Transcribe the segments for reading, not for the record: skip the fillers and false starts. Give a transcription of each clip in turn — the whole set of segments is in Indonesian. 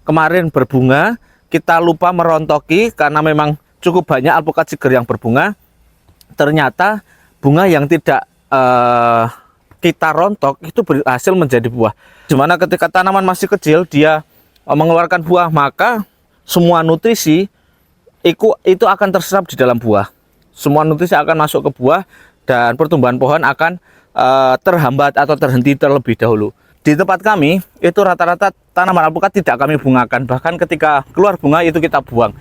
kemarin berbunga, kita lupa merontoki karena memang cukup banyak alpukat seger yang berbunga. Ternyata bunga yang tidak kita rontok itu berhasil menjadi buah. Dimana ketika tanaman masih kecil dia mengeluarkan buah, maka semua nutrisi itu akan terserap di dalam buah. Semua nutrisi akan masuk ke buah dan pertumbuhan pohon akan terhambat atau terhenti terlebih dahulu. Di tempat kami itu rata-rata tanaman alpukat tidak kami bungakan, bahkan ketika keluar bunga itu kita buang.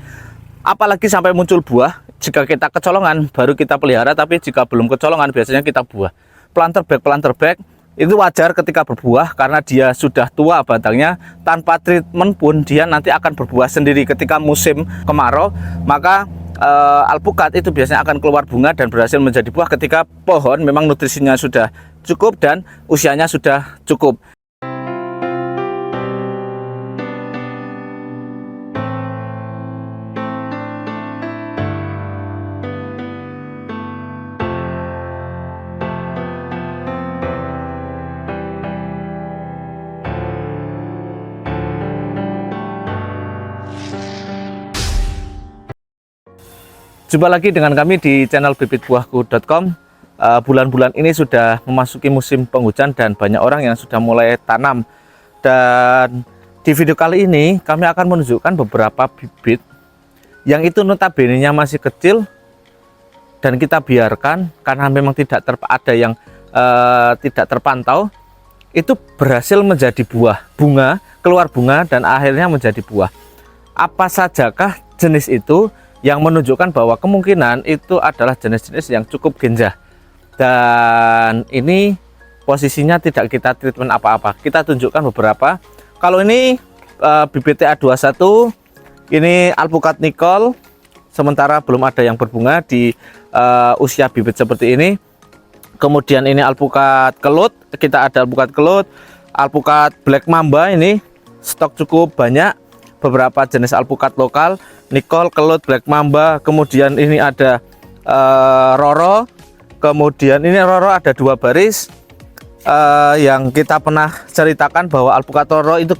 Apalagi sampai muncul buah, jika kita kecolongan baru kita pelihara, tapi jika belum kecolongan biasanya kita buah. Planter bag itu wajar ketika berbuah karena dia sudah tua batangnya, tanpa treatment pun dia nanti akan berbuah sendiri. Ketika musim kemarau maka alpukat itu biasanya akan keluar bunga dan berhasil menjadi buah ketika pohon memang nutrisinya sudah cukup dan usianya sudah cukup. Jumpa lagi dengan kami di channel bibitbuahku.com. Bulan-bulan ini sudah memasuki musim penghujan dan banyak orang yang sudah mulai tanam. Dan di video kali ini kami akan menunjukkan beberapa bibit yang itu notabene-nya masih kecil dan kita biarkan karena memang tidak ada yang tidak terpantau, itu berhasil menjadi buah, keluar bunga dan akhirnya menjadi buah. Apa sajakah jenis itu? Yang menunjukkan bahwa kemungkinan itu adalah jenis-jenis yang cukup genjah. Dan ini posisinya tidak kita treatment apa-apa. Kita tunjukkan beberapa. Kalau ini bibit TA21, ini alpukat Nicole. Sementara belum ada yang berbunga di usia bibit seperti ini. Kemudian ini alpukat kelut. Kita ada alpukat kelut, alpukat Black Mamba, ini stok cukup banyak. Beberapa jenis alpukat lokal, Nicole, kelut, Black Mamba. Kemudian ini ada Roro. Kemudian ini Roro ada 2 baris. Yang kita pernah ceritakan bahwa alpukat Roro itu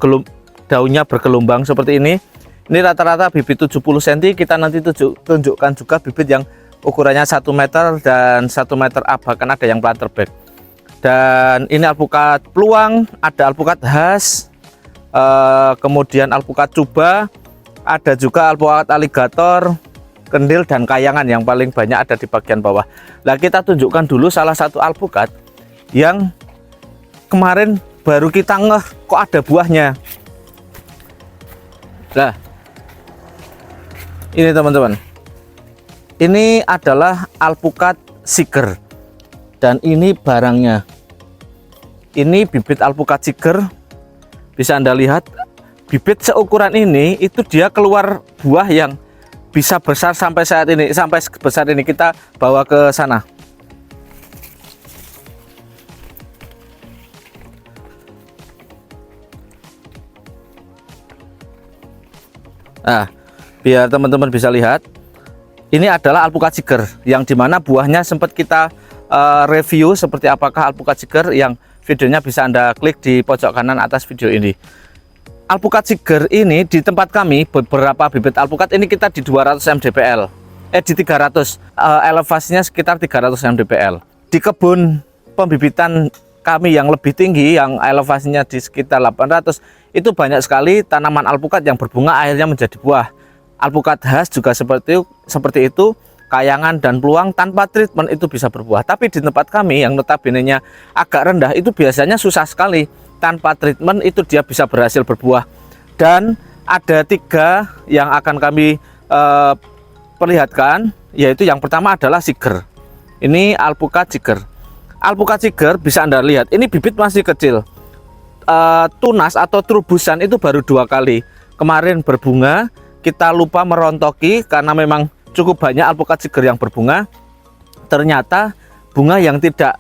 daunnya bergelombang seperti ini. Ini rata-rata bibit 70 cm. Kita nanti tunjukkan juga bibit yang ukurannya 1 meter dan 1 meter up, bahkan ada yang planter bag. Dan ini alpukat peluang, ada alpukat khas. Kemudian alpukat cuba, ada juga alpukat aligator, kendil, dan kayangan yang paling banyak ada di bagian bawah. Nah, kita tunjukkan dulu salah satu alpukat yang kemarin baru kita ngeh kok ada buahnya. Nah, ini teman-teman, ini adalah alpukat seger dan ini barangnya. Ini bibit alpukat seger. Bisa Anda lihat bibit seukuran ini itu dia keluar buah yang bisa besar sampai saat ini, sampai sebesar ini. Kita bawa ke sana. Nah, biar teman-teman bisa lihat, ini adalah alpukat seger yang dimana buahnya sempat kita review seperti apakah alpukat seger, yang videonya bisa Anda klik di pojok kanan atas video ini. Alpukat seger ini di tempat kami beberapa bibit alpukat ini kita di 200 mdpl, di 300, elevasinya sekitar 300 mdpl. Di kebun pembibitan kami yang lebih tinggi, yang elevasinya di sekitar 800, itu banyak sekali tanaman alpukat yang berbunga akhirnya menjadi buah. Alpukat khas juga seperti itu. Kayangan dan peluang tanpa treatment itu bisa berbuah. Tapi di tempat kami yang notabene-nya agak rendah itu biasanya susah sekali. Tanpa treatment itu dia bisa berhasil berbuah. Dan ada 3 yang akan kami perlihatkan, yaitu yang pertama adalah seger. Ini alpukat seger. Alpukat seger bisa Anda lihat, ini bibit masih kecil. Tunas atau terubusan itu baru 2 kali. Kemarin berbunga, kita lupa merontoki karena memang cukup banyak alpukat seger yang berbunga. Ternyata bunga yang tidak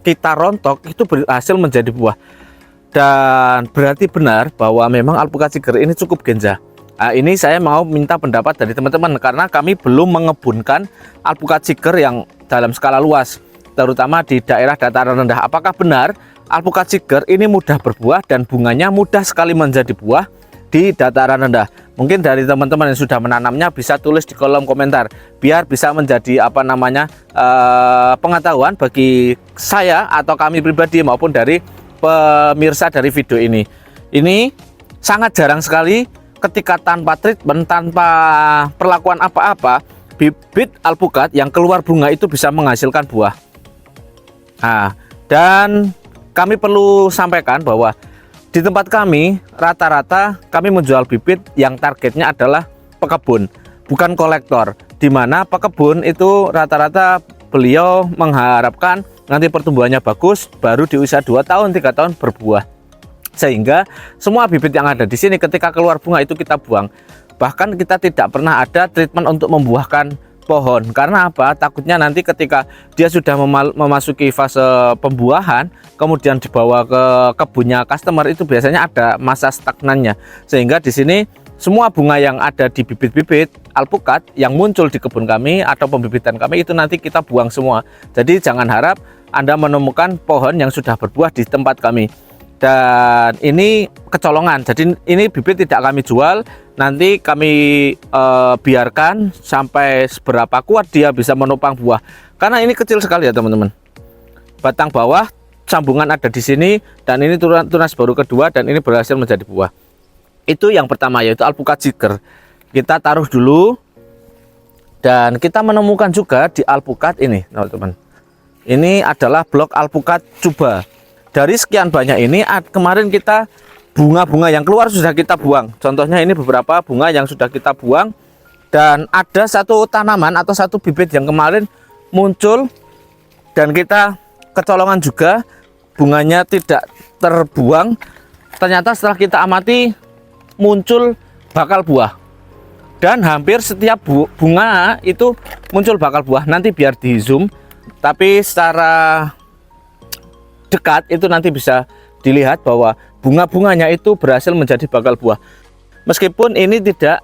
kita rontok itu berhasil menjadi buah. Dan berarti benar bahwa memang alpukat seger ini cukup genjah. Nah, ini saya mau minta pendapat dari teman-teman karena kami belum mengebunkan alpukat seger yang dalam skala luas, terutama di daerah dataran rendah. Apakah benar alpukat seeger ini mudah berbuah dan bunganya mudah sekali menjadi buah di dataran rendah. Mungkin dari teman-teman yang sudah menanamnya bisa tulis di kolom komentar biar bisa menjadi pengetahuan bagi saya atau kami pribadi maupun dari pemirsa dari video ini. Ini sangat jarang sekali ketika tanpa treatment, tanpa perlakuan apa-apa, bibit alpukat yang keluar bunga itu bisa menghasilkan buah. Nah, dan kami perlu sampaikan bahwa di tempat kami rata-rata kami menjual bibit yang targetnya adalah pekebun, bukan kolektor. Di mana pekebun itu rata-rata beliau mengharapkan nanti pertumbuhannya bagus, baru di usia 2 tahun 3 tahun berbuah. Sehingga semua bibit yang ada di sini ketika keluar bunga itu kita buang. Bahkan kita tidak pernah ada treatment untuk membuahkan pohon. Karena apa? Takutnya nanti ketika dia sudah memasuki fase pembuahan, kemudian dibawa ke kebunnya customer, itu biasanya ada masa stagnannya. Sehingga di sini semua bunga yang ada di bibit-bibit alpukat yang muncul di kebun kami atau pembibitan kami itu nanti kita buang semua. Jadi jangan harap Anda menemukan pohon yang sudah berbuah di tempat kami. Dan ini kecolongan, jadi ini bibit tidak kami jual, nanti kami biarkan sampai seberapa kuat dia bisa menopang buah. Karena ini kecil sekali ya teman-teman. Batang bawah sambungan ada di sini, dan ini tunas baru kedua, dan ini berhasil menjadi buah. Itu yang pertama, yaitu alpukat seeger. Kita taruh dulu, dan kita menemukan juga di alpukat ini teman-teman. Ini adalah blok alpukat cuba. Dari sekian banyak ini, kemarin kita bunga-bunga yang keluar sudah kita buang. Contohnya ini beberapa bunga yang sudah kita buang. Dan ada satu tanaman atau satu bibit yang kemarin muncul dan kita kecolongan juga, bunganya tidak terbuang. Ternyata setelah kita amati muncul bakal buah. Dan hampir setiap bunga itu muncul bakal buah. Nanti biar di zoom, tapi secara dekat itu nanti bisa dilihat bahwa bunga-bunganya itu berhasil menjadi bakal buah. Meskipun ini tidak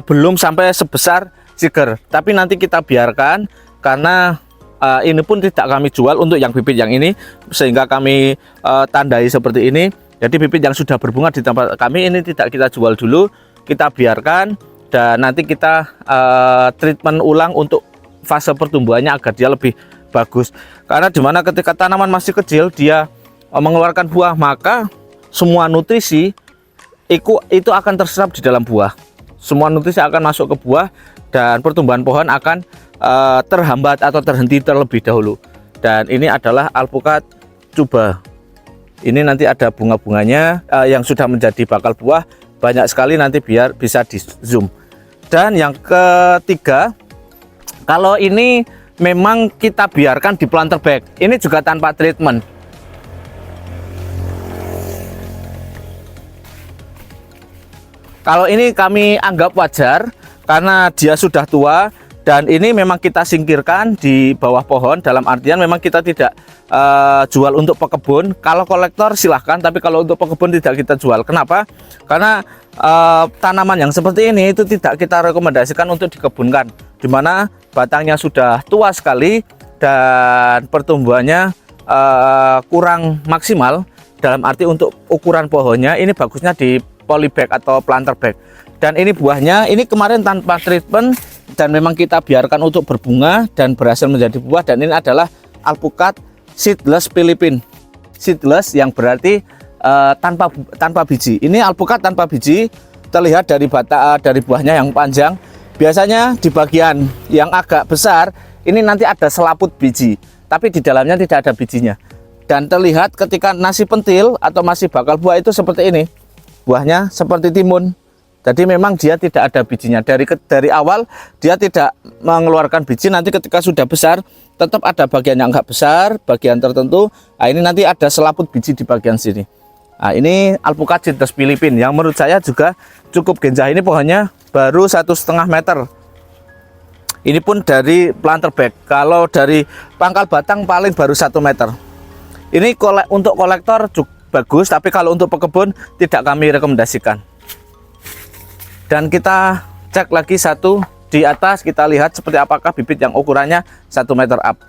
belum sampai sebesar seeger, tapi nanti kita biarkan karena ini pun tidak kami jual untuk yang bibit yang ini, sehingga kami tandai seperti ini. Jadi bibit yang sudah berbunga di tempat kami ini tidak kita jual dulu, kita biarkan dan nanti kita treatment ulang untuk fase pertumbuhannya agar dia lebih bagus. Karena dimana ketika tanaman masih kecil dia mengeluarkan buah, maka semua nutrisi itu akan terserap di dalam buah. Semua nutrisi akan masuk ke buah dan pertumbuhan pohon akan terhambat atau terhenti terlebih dahulu. Dan ini adalah alpukat cuba. Ini nanti ada bunga-bunganya yang sudah menjadi bakal buah banyak sekali, nanti biar bisa di zoom. Dan yang ketiga, kalau ini memang kita biarkan di planter bag, ini juga tanpa treatment. Kalau ini kami anggap wajar karena dia sudah tua, dan ini memang kita singkirkan di bawah pohon, dalam artian memang kita tidak jual untuk pekebun. Kalau kolektor silahkan, tapi kalau untuk pekebun tidak kita jual. Kenapa? Karena tanaman yang seperti ini itu tidak kita rekomendasikan untuk dikebunkan, dimana batangnya sudah tua sekali dan pertumbuhannya kurang maksimal. Dalam arti untuk ukuran pohonnya ini bagusnya di polybag atau planter bag. Dan ini buahnya ini kemarin tanpa treatment dan memang kita biarkan untuk berbunga dan berhasil menjadi buah. Dan ini adalah alpukat seedless Philippine, seedless yang berarti tanpa biji. Ini alpukat tanpa biji, terlihat dari dari buahnya yang panjang. Biasanya di bagian yang agak besar ini nanti ada selaput biji, tapi di dalamnya tidak ada bijinya. Dan terlihat ketika nasi pentil atau masih bakal buah itu seperti ini, buahnya seperti timun. Jadi memang dia tidak ada bijinya. Dari awal dia tidak mengeluarkan biji. Nanti ketika sudah besar tetap ada bagian yang agak besar, bagian tertentu. Nah, ini nanti ada selaput biji di bagian sini. Nah, ini alpukat seedless Philippine yang menurut saya juga cukup genjah. Ini pohonnya baru 1,5 meter. Ini pun dari planter bag. Kalau dari pangkal batang paling baru 1 meter. Ini untuk kolektor cukup bagus, tapi kalau untuk pekebun tidak kami rekomendasikan. Dan kita cek lagi satu di atas, kita lihat seperti apakah bibit yang ukurannya 1 meter up.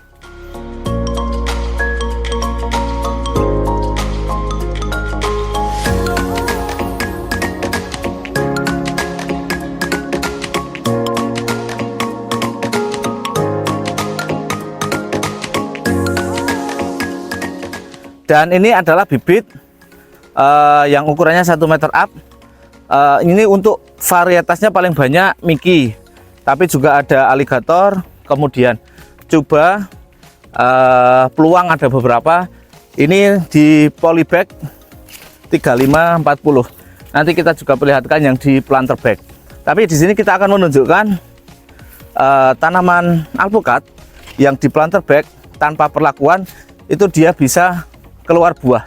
Dan ini adalah bibit yang ukurannya 1 meter up. Ini untuk varietasnya paling banyak Mickey, tapi juga ada aligator, kemudian coba peluang ada beberapa. Ini di polybag 3540. Nanti kita juga perlihatkan yang di planter bag. Tapi di sini kita akan menunjukkan tanaman alpukat yang di planter bag tanpa perlakuan itu dia bisa keluar buah.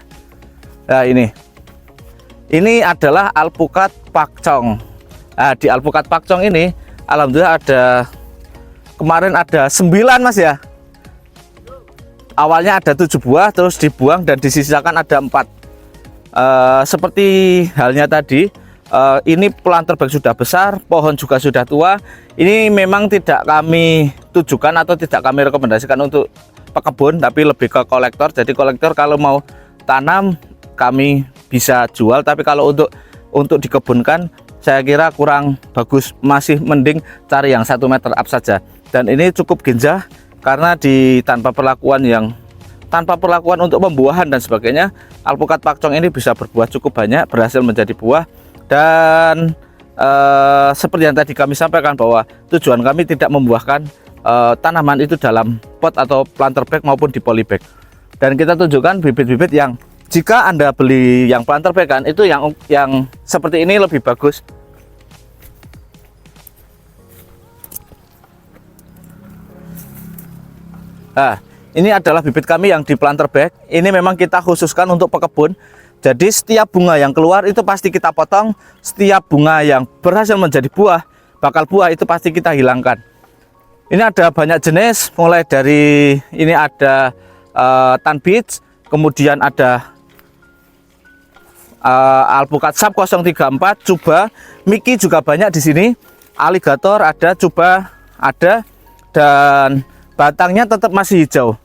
Nah, ini adalah alpukat pakcong. Nah, di alpukat pakcong ini alhamdulillah kemarin ada 9 Mas ya. Awalnya ada 7 buah, terus dibuang dan disisakan ada 4. Seperti halnya tadi, ini planter bag sudah besar, pohon juga sudah tua. Ini memang tidak kami tujukan atau tidak kami rekomendasikan untuk pekebun, tapi lebih ke kolektor. Jadi kolektor kalau mau tanam kami bisa jual, tapi kalau untuk dikebunkan saya kira kurang bagus, masih mending cari yang 1 meter up saja. Dan ini cukup genjah karena tanpa perlakuan untuk pembuahan dan sebagainya, alpukat pakcong ini bisa berbuah cukup banyak, berhasil menjadi buah. Dan seperti yang tadi kami sampaikan bahwa tujuan kami tidak membuahkan tanaman itu dalam pot atau planter bag maupun di polybag. Dan kita tunjukkan bibit-bibit yang jika Anda beli yang planter bag kan, itu yang seperti ini lebih bagus. Nah, ini adalah bibit kami yang di planter bag. Ini memang kita khususkan untuk pekebun. Jadi setiap bunga yang keluar itu pasti kita potong. Setiap bunga yang berhasil menjadi buah, bakal buah, itu pasti kita hilangkan. Ini ada banyak jenis, mulai dari ini ada Tan Beach, kemudian ada alpukat sap 034, coba Mickey juga banyak di sini, aligator ada, coba ada, dan batangnya tetap masih hijau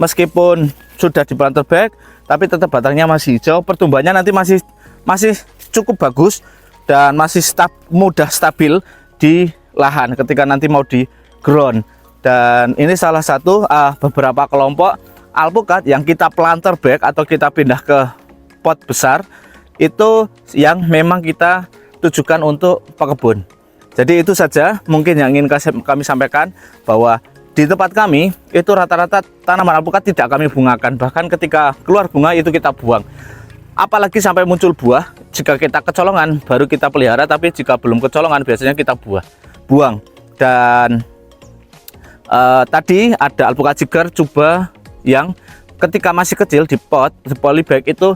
meskipun sudah di planter bag, tapi tetap batangnya masih hijau. Pertumbuhannya nanti masih cukup bagus dan masih mudah stabil di lahan ketika nanti mau di ground. Dan ini salah satu beberapa kelompok alpukat yang kita planter bag atau kita pindah ke pot besar, itu yang memang kita tujukan untuk pekebun. Jadi itu saja mungkin yang ingin kami sampaikan, bahwa di tempat kami itu rata-rata tanaman alpukat tidak kami bungakan, bahkan ketika keluar bunga itu kita buang. Apalagi sampai muncul buah, jika kita kecolongan baru kita pelihara, tapi jika belum kecolongan biasanya kita buang. Dan tadi ada alpukat cigar coba yang ketika masih kecil di pot, di polybag itu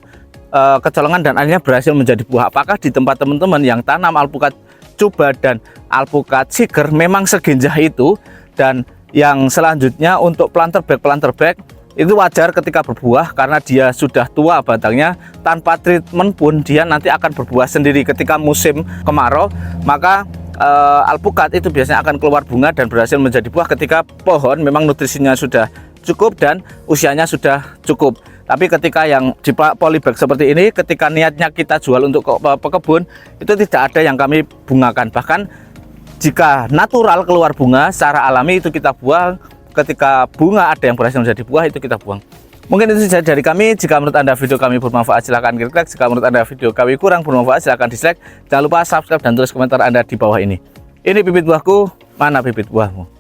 kecolongan dan akhirnya berhasil menjadi buah. Apakah di tempat teman-teman yang tanam alpukat coba dan alpukat cigar memang segenjah itu? Dan yang selanjutnya untuk planter bag itu wajar ketika berbuah karena dia sudah tua batangnya, tanpa treatment pun dia nanti akan berbuah sendiri. Ketika musim kemarau, maka alpukat itu biasanya akan keluar bunga dan berhasil menjadi buah ketika pohon memang nutrisinya sudah cukup dan usianya sudah cukup. Tapi ketika yang di polybag seperti ini, ketika niatnya kita jual untuk pekebun, itu tidak ada yang kami bungakan. Bahkan jika natural keluar bunga secara alami itu kita buang. Ketika bunga ada yang berhasil menjadi buah, itu kita buang. Mungkin itu saja dari kami. Jika menurut Anda video kami bermanfaat, silahkan klik like. Jika menurut Anda video kami kurang bermanfaat, silahkan dislike. Jangan lupa subscribe dan tulis komentar Anda di bawah ini. Ini bibit buahku, mana bibit buahmu?